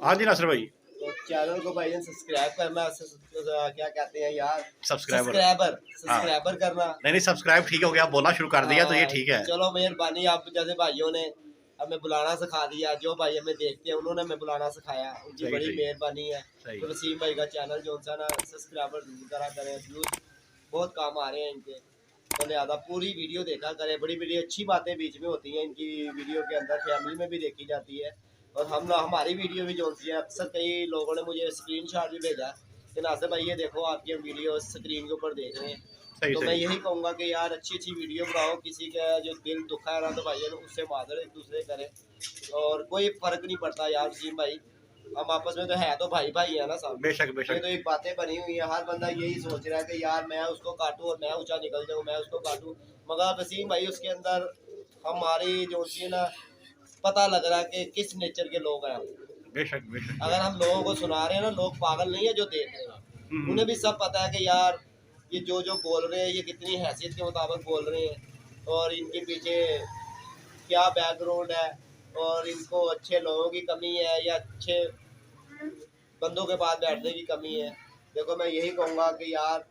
हाँ जी नासिर भाई। तो चैनल को भाई सब्सक्राइब करना, क्या कहते हैं यार, सब्सक्राइबर। सब्सक्राइबर करना। नहीं सब्सक्राइब ठीक हो गया, बोलना शुरू कर दिया तो ये ठीक है। चलो मेहरबानी, आप जैसे भाइयों ने हमें बुलाना सिखा दिया, जो भाई हमें देखते हैं उन्होंने हमें बुलाना सिखाया, उनकी बड़ी मेहरबानी है। तो वसीम भाई का चैनल जो सा ना सब्सक्राइबर जरूर करा करें, व्यूज बहुत काम आ रहे हैं इनके, तो लिहाजा पूरी वीडियो देखा करें। बड़ी बड़ी अच्छी बातें बीच में होती हैं इनकी वीडियो के अंदर, फैमिली में भी देखी जाती है। और हमारी वीडियो भी जो सी है, अक्सर कई लोगों ने मुझे स्क्रीनशॉट भी भेजा कि नासिर भाई ये देखो आपकी हम वीडियो स्क्रीन के ऊपर देख रहे हैं। तो मैं यही कहूँगा कि यार अच्छी अच्छी वीडियो बनाओ, किसी का जो दिल दुखा है ना तो भाई उससे मादर एक दूसरे करें, और कोई फर्क नहीं पड़ता यार वसीम भाई, हम आपस में तो है तो भाई भाई है ना सब। बेशक बेशक। ये तो एक बातें बनी हुई है, हर बंदा यही सोच रहा है कि यार मैं उसको काटूं और मैं ऊंचा निकल जाऊं, मैं उसको काटूं, मगर वसीम भाई उसके अंदर हमारी जो है ना पता लग रहा है कि किस नेचर के लोग हैं। बेशक बेशक। अगर हम लोगों को सुना रहे हैं ना, लोग पागल नहीं है जो देख रहे हैं, उन्हें भी सब पता है कि यार ये जो जो बोल रहे हैं ये कितनी हैसियत के मुताबिक बोल रहे हैं, और इनके पीछे क्या बैकग्राउंड है, और इनको अच्छे लोगों की कमी है या अच्छे बंदों के पास बैठने की कमी है। देखो मैं यही कहूँगा कि यार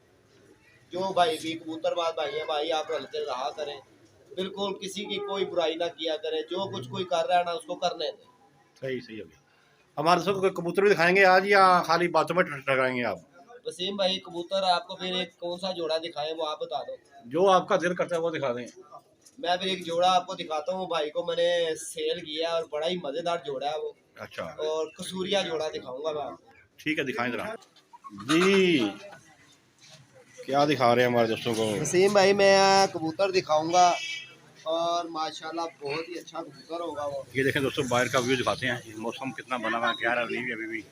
जो भाई भी कबूतरबाज भाई है भाई, आप हल्के रहा करें, बिल्कुल किसी की कोई बुराई ना किया करें, जो कुछ कोई कर रहा है ना उसको करने दें। सही सही हो गया। हमारे दोस्तों को कबूतर भी दिखाएंगे आज या खाली बातों में टकराएंगे आप? वसीम भाई कबूतर आपको फिर एक कौन सा जोड़ा दिखाएं वो आप बता दो, जो आपका दिल करता है वो दिखा दें। मैं फिर एक जोड़ा आपको दिखाता हूँ, भाई को मैंने सेल किया है और बड़ा ही मजेदार जोड़ा है वो। अच्छा। और कसूरिया जोड़ा दिखाऊंगा मैं आपको। ठीक है दिखाएं जरा जी, क्या दिखा रहे हैं हमारे दोस्तों को? वसीम भाई मैं कबूतर दिखाऊंगा और माशाल्लाह बहुत ही अच्छा कबूतर होगा वो। ये देखें दोस्तों, बाहर का व्यू दिखाते हैं, मौसम कितना बना हुआ है, 11 नहीं है अभी भी।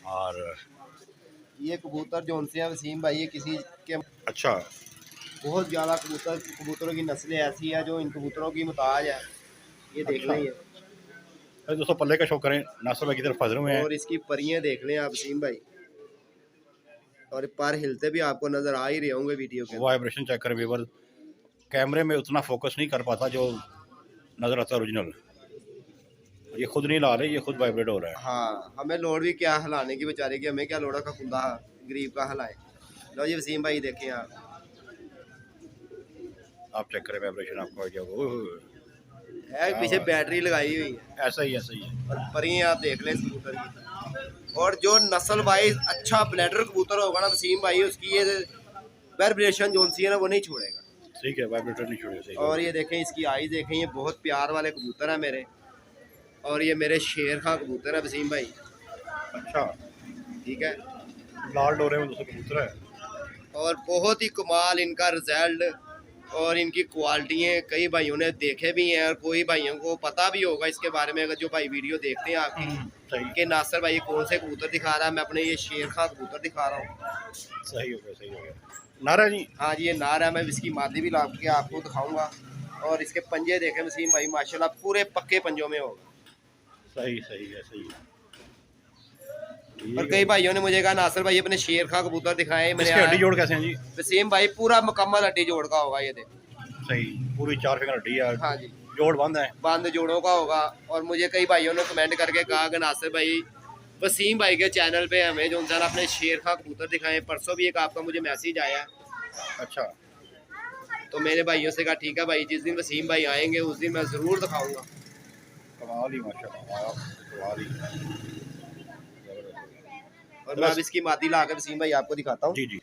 और ये कबूतर जो उनसे है वसीम भाई, ये किसी के अच्छा बहुत ज़्यादा कबूतरों की नस्लें ऐसी है जो इन कबूतरों की मुताज है, ये देख लें। अरे दोस्तों पल्ले का शो करें, नासिर भाई की तरफ फजर में है। और इसकी परियां देख लें आप वसीम भाई, और पर हिलते भी आपको नजर आ ही रहे होंगे वीडियो के। वाइब्रेशन चेक करें व्यूअर, कैमरे में उतना फोकस नहीं कर पाता जो नजर आता है ओरिजिनल। ये खुद नहीं ला रहे, ये खुद वाइब्रेट हो रहा है। हाँ हमें लोड भी क्या हिलाने की बेचारे की, हमें क्या लोड़ा का खुदा गरीब का हिलाए। लो जी वसीम भाई देखें आप चेक करें वाइब्रेशन, आपको आइडिया होगा। है पीछे बैटरी लगाई हुई है, ऐसा ही है। और परियां आप देख लें इस कबूतर की। और जो नस्ल वाइज अच्छा ब्लैडर कबूतर होगा ना वसीम भाई, उसकी ये वाइब्रेशन जो सी है ना वो नहीं छोड़ेगा। ठीक है, वाइब्रेटर नहीं छोड़ेगा। और ये देखें इसकी आई देखें, ये बहुत प्यार वाले कबूतर है मेरे, और ये मेरे शेर खां कबूतर है वसीम भाई। अच्छा ठीक है, लाल डोरे में दोस्तों कबूतर है, और बहुत ही कमाल इनका रिजल्ट और इनकी क्वालिटियाँ कई भाइयों ने देखे भी हैं, और कोई भाइयों को पता भी होगा इसके बारे में, अगर जो भाई वीडियो देखते हैं आपकी कि नासिर भाई कौन से कबूतर दिखा रहा है। मैं अपने ये शेर खां कबूतर दिखा रहा हूँ। सही हो गया। नारा जी? हाँ जी ये नार है, मैं इसकी मादी भी ला के आपको दिखाऊंगा। और इसके पंजे देखें वसीम भाई, माशाल्लाह पूरे पक्के पंजों में होगा। सही है। और कई भाइयों ने मुझे कहा नासिर भाई अपने शेर खां कबूतर दिखाए, मैंने हड्डी जोड़ कैसे हैं जी? वसीम भाई पूरा मुकम्मल हड्डी जोड़ का होगा ये देखो। सही, पूरी 4 फिंगर हड्डी है। हाँ जी जोड़ बंद है, बंद जोड़ों का होगा। और मुझे कई भाइयों ने कमेंट करके कहा कि नासिर भाई वसीम भाई के चैनल पे हमें जो उनसे अपने शेर खां कबूतर दिखाएं। परसों भी एक आपका मुझे मैसेज आया। अच्छा, तो मेरे भाइयों से कहा ठीक है भाई, जिस दिन वसीम भाई आएंगे उस दिन मैं ज़रूर दिखाऊंगा। कमाल ही माशाल्लाह, कमाल ही। और मैं अब इसकी मादी ला के वसीम भाई आपको दिखाता हूँ। जी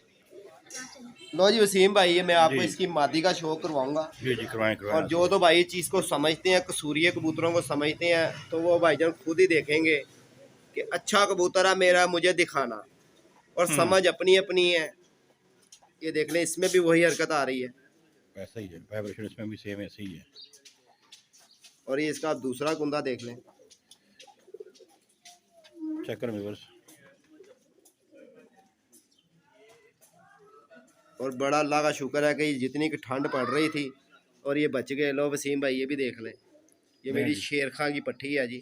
लो जी वसीम भाई, ये मैं आपको इसकी मादी का शो करवाऊंगा। जी करवाएं। और जो तो भाई चीज़ को समझते हैं, कसूरिये कबूतरों को समझते हैं, तो वो भाईजान खुद ही देखेंगे कि अच्छा कबूतर है मेरा, मुझे दिखाना। और समझ अपनी अपनी है, ये देख लें इसमें भी वही हरकत आ रही है। ऐसा ही है, वाइब्रेशन इसमें भी सेम ऐसे ही है। और ये इसका दूसरा कुंदा देख लें, चेक करें व्यूअर्स। और बड़ा अल्लाह का शुक्र है कि जितनी की ठंड पड़ रही थी और ये बच गए। लो वसीम भाई ये भी देख लें, ये मेरी शेर खां की पट्टी है जी।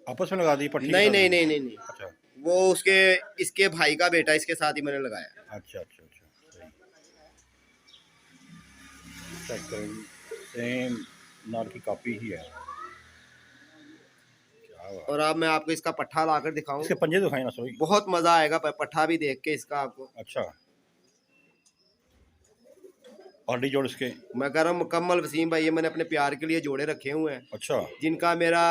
आपस में लगा दी पट्टी? नहीं। अच्छा, वो उसके इसके भाई का बेटा, इसके साथ ही मैंने लगाया। अच्छा। चेक करें, सेम नार की कॉपी ही है। क्या बात। और अब मैं आपको इसका पट्ठा ला कर दिखाऊं, इसके पंजे दिखाए नासर भाई। बहुत मजा आएगा पट्ठा भी देख के इसका आपको। अच्छा, हड्डी जोड़ इसके। मैं कह रहा हूँ मुकम्मल वसीम भाई, ये मैंने अपने प्यार के लिए जोड़े रखे हुए हैं, अच्छा, जिनका मेरा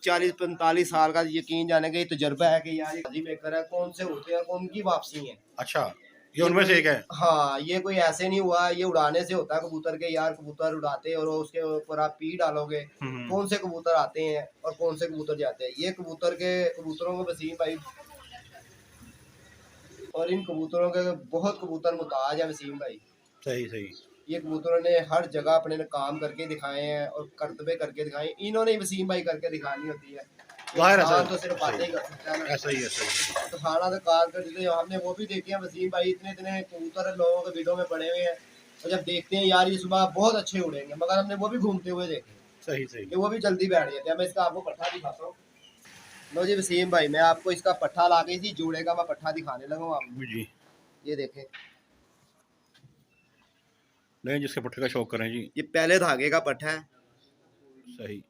40-45 साल का यकीन जाने का ये तजुर्बा है कि यार ये बेहतर है, कौन से होते हैं, कौन की वापसी है। अच्छा, ये उनमें से एक है। हाँ, ये कोई ऐसे नहीं हुआ, ये उड़ाने से होता है कबूतर के। यार कबूतर उड़ाते और उसके ऊपर आप पी डालोगे, कौन से कबूतर आते हैं और कौन से कबूतर जाते हैं। ये कबूतरों को वसीम भाई, और इन कबूतरों के बहुत कबूतर मुताज है वसीम भाई। सही सही। ये कबूतरों ने हर जगह अपने काम करके दिखाए हैं और करतबे करके दिखाए। इन्होंने वसीम भाई करके दिखानी होती है, इंसान तो सिर्फ बातें ही कर सकता है ना। ऐसा ही, ऐसा ही। तो खाना तो कार कर देते, हमने वो भी देखे हैं वसीम भाई, इतने इतने कबूतर लोगों के वीडियो में पड़े हुए हैं, और जब देखते हैं यार ये सुबह बहुत अच्छे उड़ेंगे, मगर हमने वो भी घूमते हुए देखे। सही सही। कि वो भी जल्दी बैठ जाते हैं। मैं इसका आपको पट्ठा दिखाता हूँ। लो जी वसीम भाई, मैं आपको इसका पट्ठा ला के इसी जोड़े का मैं पट्ठा दिखाने लगा हूँ आपको। जी, ये देखें, नहीं जिसके पट्टे का शौक करें जी। ये पहले धागे का पट्ठा है। सही।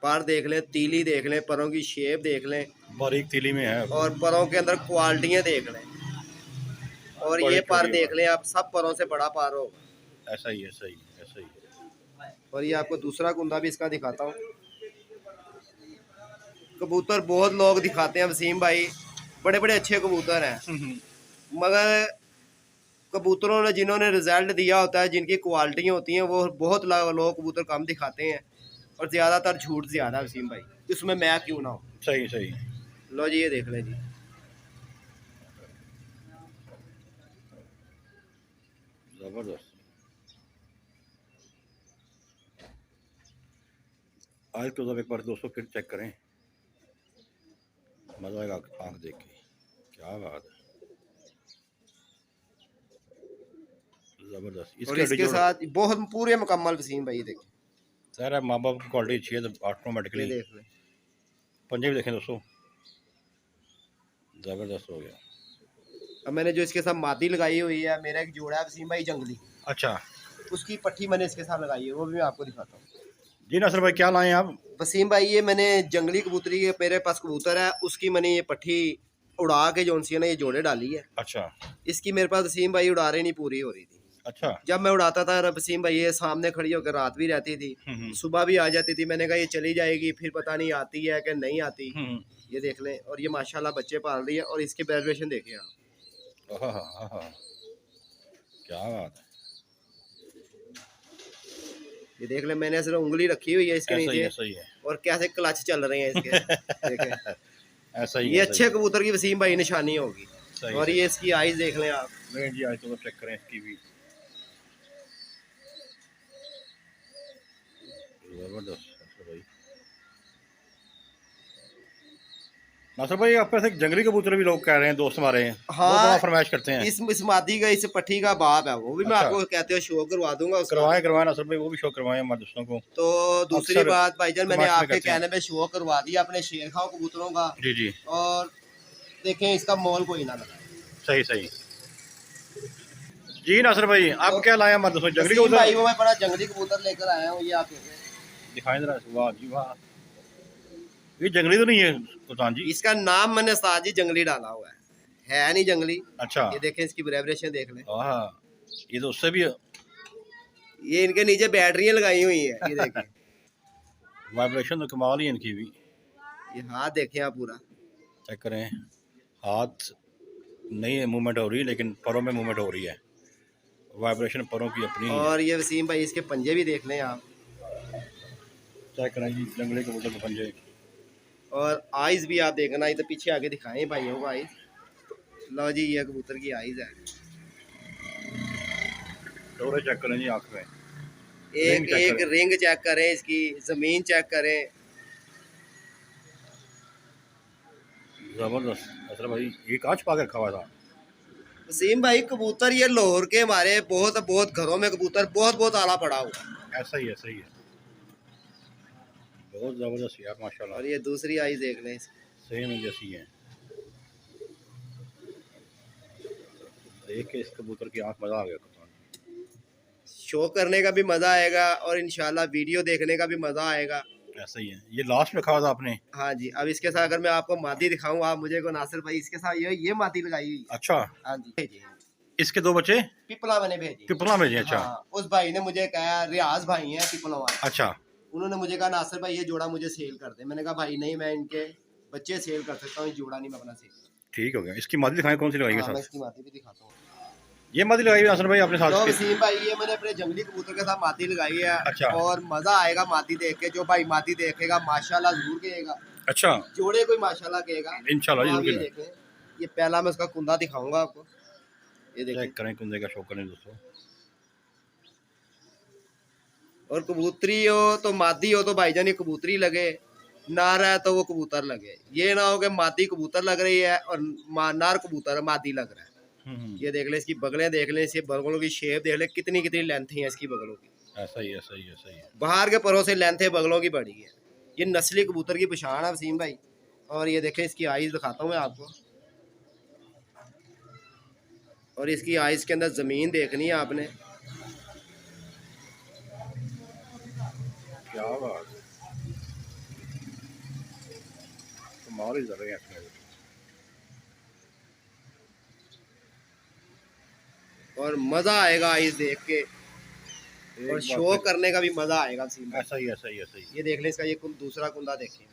पर देख लें, तीली देख लें, परों की शेप देख लें, बारीक तीली में है। और परों के अंदर क्वालिटियाँ देख लें, और ये पर देख लें आप, सब परों से बड़ा पर होगा। ऐसा ही है, सही ऐसा ही है। और ये आपको दूसरा कुंदा भी इसका दिखाता हूँ। कबूतर बहुत लोग दिखाते हैं वसीम भाई, बड़े बड़े अच्छे कबूतर हैं, मगर कबूतरों ने जिन्होंने रिजल्ट दिया होता है, जिनकी क्वालिटियाँ होती हैं, वो बहुत लोग कबूतर कम दिखाते हैं, और ज़्यादातर झूठ ज़्यादा वसीम भाई, इसमें मैं क्यों ना हो। सही सही। लो जी, ये देख लें जी, जबरदस्त। आज तो जब एक बार दोस्तों फिर चेक करें, मजा आएगा आँख देख के। क्या बात है, जबरदस्त। और इसके साथ बहुत पूरे मुकम्मल वसीम भाई देखिए। सर है, माँ बाप की क्वालिटी अच्छी है तो ऑटोमेटिकली। ये देख लें, पंजे भी देखें दोस्तों, जबरदस्त हो गया। अब मैंने जो इसके साथ मादी लगाई हुई है, मेरा एक जोड़ा है वसीम भाई जंगली, अच्छा उसकी पट्टी मैंने इसके साथ लगाई है, वो भी मैं आपको दिखाता हूँ। जी नासर भाई, क्या लाए आप? वसीम भाई, ये मैंने जंगली कबूतरी के, मेरे पास कबूतर है, उसकी मैंने ये पट्टी उड़ा के जो सी है ना, ये जोड़े डाली है। अच्छा इसकी मेरे पास वसीम भाई उड़ा रही नहीं पूरी हो रही थी। अच्छा। जब मैं उड़ाता था वसीम भाई, ये सामने खड़ी होकर रात भी रहती थी, सुबह भी आ जाती थी। मैंने कहा ये चली जाएगी, फिर पता नहीं आती है कि नहीं आती। ये देख लें, और ये माशाल्लाह बच्चे पाल रही है, और इसके वेरिएशन देखें आप। क्या बात है। ये देख लें, मैंने सिर्फ उंगली रखी हुई है इसके नीचे, सही है। और कैसे क्लच चल रहे हैं इसके। देखें, ऐसा ही ये अच्छे कबूतर की वसीम भाई निशानी होगी। और ये इसकी आइज देख लें आप। नहीं जी, आज तो चेक करें इसकी भी, जबरदस्त भाई। नासर भाई, आप से जंगली कबूतर भी लोग कह रहे हैं, दोस्त हमारे हैं, हाँ, बड़ा फरमाइश करते हैं। इस मादी का, इस पट्टी का बाप है, वो भी मैं आपको कहते हो शो करवा दूंगा। करवाएं नासर भाई, वो भी शो करवाएं हमारे दोस्तों को। तो दूसरी बात भाईजान, मैंने आपके कहने पे शो करवा दिया अपने शेर खाओ कबूतरों का। जी जी। और देखें, इसका मोल कोई ना लगा। सही सही जी। नासर भाई, आप क्या लाए हमारे दोस्तों? जंगली कबूतर भाई, वो मैं बड़ा जंगली कबूतर लेकर आया हूँ, ये आप दिखाएं जरा। वाह जी वाह, ये जंगली तो नहीं है सुल्तान जी? इसका नाम मैंने साथ ही जंगली डाला हुआ है नहीं जंगली। अच्छा, ये देखें, इसकी वाइब्रेशन देख लें। ये तो उससे भी, ये इनके नीचे बैटरियां लगाई हुई है, ये देखें। वाइब्रेशन तो कमाल ही इनकी भी। ये हाथ देखें आप पूरा, चेक करें, हाथ नहीं मूवमेंट हो रही, लेकिन परों में मूवमेंट हो रही है। वाइब्रेशन परों की अपनी है। और ये वसीम भाई, इसके पंजे भी देख लें आप। चेक करें जी, जंगली कबूतर के पंजे। और आइज भी आप देखना, ये तो पीछे आगे दिखाएं भाइयों को आइज। लो जी, ये कबूतर की आइज है। डोरे चेक करें जी, आँख में एक रिंग चेक करें, इसकी जमीन चेक करें। जबरदस्त। असर भाई, ये कांच पा के रखा हुआ था। वसीम भाई, कबूतर ये लाहौर के हमारे बहुत बहुत घरों में कबूतर बहुत बहुत आला पड़ा हुआ। ऐसा ही है, सही है, बहुत जबरदस्त यार, माशाल्लाह। और ये दूसरी आइज देख लें, सही में जैसी है। देख के इस कबूतर की आँख मजा आ गया। शो करने का भी मज़ा आएगा और इंशाल्लाह वीडियो देखने का भी मज़ा आएगा। ऐसा ही है। ये लास्ट में रखा हुआ था आपने? हाँ जी। अब इसके साथ अगर मैं आपको मादी दिखाऊं, आप मुझे को नासिर भाई इसके साथ ये मादी लगाई हुई है। अच्छा, हाँ जी, भेजी इसके 2 बच्चे पिपला मैंने भेजी। पिपला में जी? अच्छा। हाँ, उस भाई ने मुझे कहा, रियाज भाई हैं पिपला वाले। अच्छा, उन्होंने मुझे कहा नासिर भाई ये जोड़ा मुझे सेल कर दे। मैंने कहा भाई नहीं, मैं इनके बच्चे सेल कर सकता हूँ, ये जोड़ा नहीं मैं अपना सेल। ठीक हो गया। इसकी मादी दिखाएं, कौन सी लगाई है हाँ, मैं साथ? इसकी मादी भी दिखाता हूँ। ये मादी लगाई है नासिर भाई आपने साथ तो के? वसीम भाई ये मैंने अपने जंगली कबूतर के साथ मादी लगाई है। अच्छा। और मजा आएगा मादी देख के। जो भाई मादी देखेगा माशाल्लाह जरूर कहेगा। अच्छा, जोड़े कोई माशाल्लाह कहेगा इंशाल्लाह तो आप जरूर ये कहेगा। देखें। ये पहला मैं उसका कुंदा दिखाऊंगा आपको, ये देखें। चेक करें, कुंदे का शो करें दोस्तों। और कबूतरी हो तो मादी हो तो भाईजान ये कबूतरी लगे, नार है तो वो कबूतर लगे। ये ना हो कि मादी कबूतर लग रही है और नार कबूतर मादी लग रहा है। ये देख ले, इसकी बगलें देख ले, इसकी बगलों की शेप देख ले, कितनी कितनी लेंथ है इसकी बगलों की। ऐसा ही, ऐसा ही, ऐसा ही है। बाहर के परों से लेंथ है बगलों की बड़ी है। ये नस्ली कबूतर की पहचान है वसीम भाई। और ये देखें, इसकी आइज दिखाता हूँ मैं आपको। और इसकी आइज के अंदर जमीन देखनी है आपने। क्या बात, कमाल ही कर रहे हैं इसमें। और मजा आएगा आइज देख के, और शो करने का भी मजा आएगा वसीम भाई। ऐसा ही, ऐसा ही, ऐसा ही। ये देख ले, इसका ये दूसरा कुंदा देखें।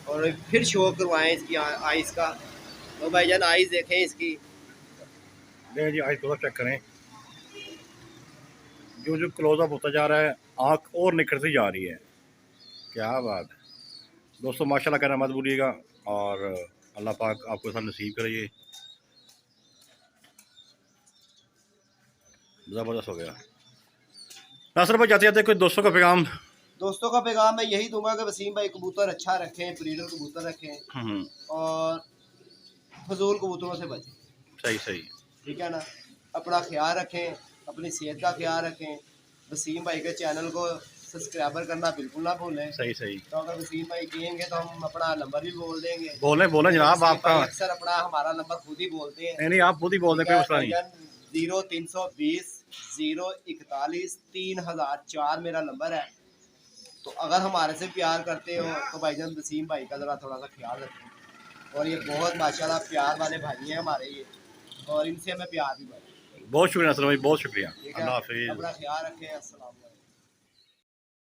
और फिर शो करवाएं इसकी आइस का। तो भाईजान आइस देखें इसकी। देखें जी, आइस को चेक करें। जो जो क्लोजअप होता जा रहा है, आँख और निकलती जा रही है। क्या बात है दोस्तों, माशाल्लाह कहना मत भूलिएगा। और अल्लाह पाक आपको सब नसीब करे। ये ज़बरदस्त हो गया। नासिर भाई जाते जाते कोई दोस्तों का पैगाम? दोस्तों का पैगाम मैं यही दूंगा कि वसीम भाई कबूतर अच्छा रखें, ब्रीडर कबूतर रखें और फजूल कबूतरों से बचें। सही सही, ठीक है ना। अपना ख्याल रखें, अपनी सेहत का ख्याल रखें। वसीम भाई के चैनल को सब्सक्राइबर करना बिल्कुल ना भूलें। सही सही। तो अगर वसीम भाई कहेंगे तो हम अपना नंबर भी बोल देंगे। बोलें बोलें जनाब, आपका अक्सर अपना हमारा नंबर खुद ही बोलते हैं। नहीं, आप खुद ही बोल दें, कोई मसला नहीं। 0320 041 3004 मेरा नंबर है। तो अगर हमारे से प्यार करते हो तो भाईजान वसीम भाई का ज़रा थोड़ा सा ख्याल रखें। और ये बहुत माशाल्लाह प्यार वाले भाई हैं हमारे ये, और इनसे हमें प्यार भी बढ़े। बहुत शुक्रिया नासिर भाई, बहुत शुक्रिया। ठीक है, अल्लाह हाफिज़। अपना ख्याल रखें। अस्सलाम वालेकुम।